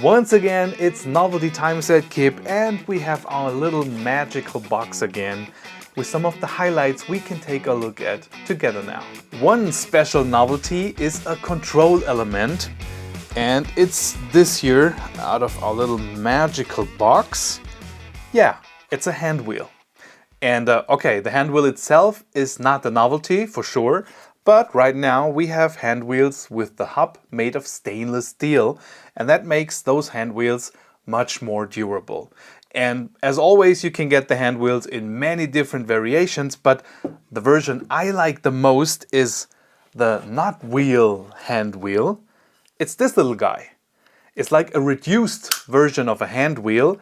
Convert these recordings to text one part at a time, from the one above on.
Once again, it's novelty times at KIPP, and we have our little magical box again with some of the highlights we can take a look at together now. One special novelty is a control element, and it's this here out of our little magical box. Yeah, it's a hand wheel. And okay, the hand wheel itself is not the novelty for sure, but right now we have hand wheels with the hub made of stainless steel, and that makes those hand wheels much more durable. And as always, you can get the hand wheels in many different variations, but the version I like the most is the not wheel hand wheel. It's this little guy. It's like a reduced version of a hand wheel.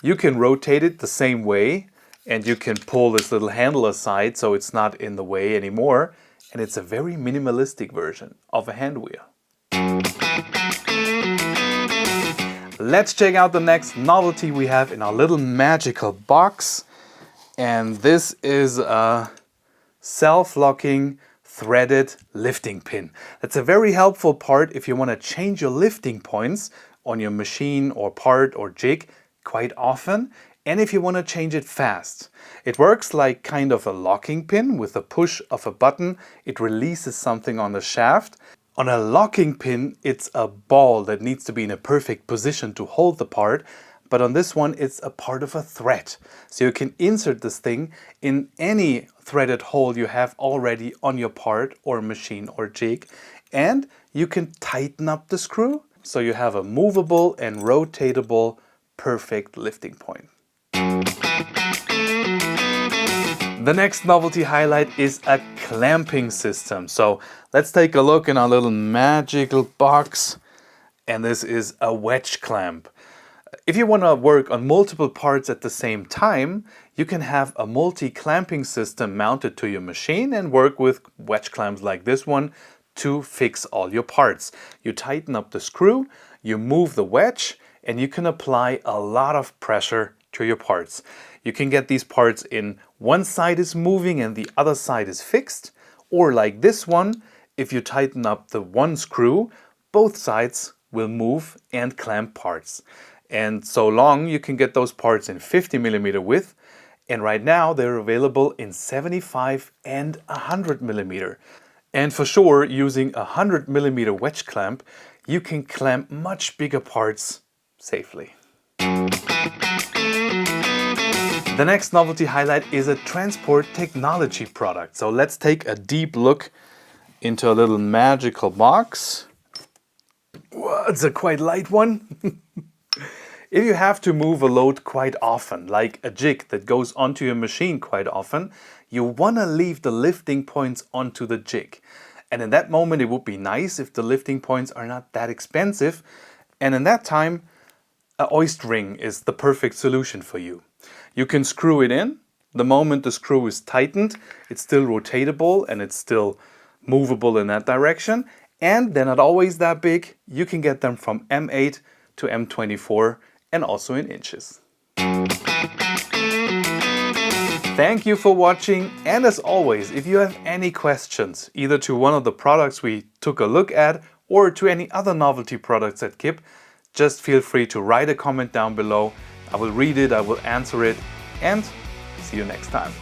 You can rotate it the same way, and you can pull this little handle aside so it's not in the way anymore. And it's a very minimalistic version of a hand wheel. Let's check out the next novelty we have in our little magical box. And this is a self-locking threaded lifting pin. That's a very helpful part if you want to change your lifting points on your machine or part or jig quite often, and if you want to change it fast. It works like kind of a locking pin. With a push of a button, it releases something on the shaft. On a locking pin, it's a ball that needs to be in a perfect position to hold the part, but on this one, it's a part of a thread. So you can insert this thing in any threaded hole you have already on your part or machine or jig, and you can tighten up the screw so you have a movable and rotatable perfect lifting point. The next novelty highlight is a clamping system. So let's take a look in our little magical box, and this is a wedge clamp. If you want to work on multiple parts at the same time, you can have a multi-clamping system mounted to your machine and work with wedge clamps like this one to fix all your parts. You tighten up the screw, you move the wedge, and you can apply a lot of pressure to your parts. You can get these parts in one side is moving and the other side is fixed, or like this one, if you tighten up the one screw, both sides will move and clamp parts. And so long you can get those parts in 50mm width, and right now they're available in 75 and 100mm. And for sure, using a 100mm wedge clamp, you can clamp much bigger parts safely. The next novelty highlight is a transport technology product. So let's take a deep look into a little magical box. Whoa, it's a quite light one. If you have to move a load quite often, like a jig that goes onto your machine quite often, you want to leave the lifting points onto the jig. And in that moment, it would be nice if the lifting points are not that expensive. And in that time, an oyster ring is the perfect solution for you. You can screw it in. The moment the screw is tightened, it's still rotatable and it's still movable in that direction. And they're not always that big. You can get them from M8 to M24 and also in inches. Thank you for watching, and as always, if you have any questions, either to one of the products we took a look at or to any other novelty products at KIPP, just feel free to write a comment down below. I will read it, I will answer it, and see you next time.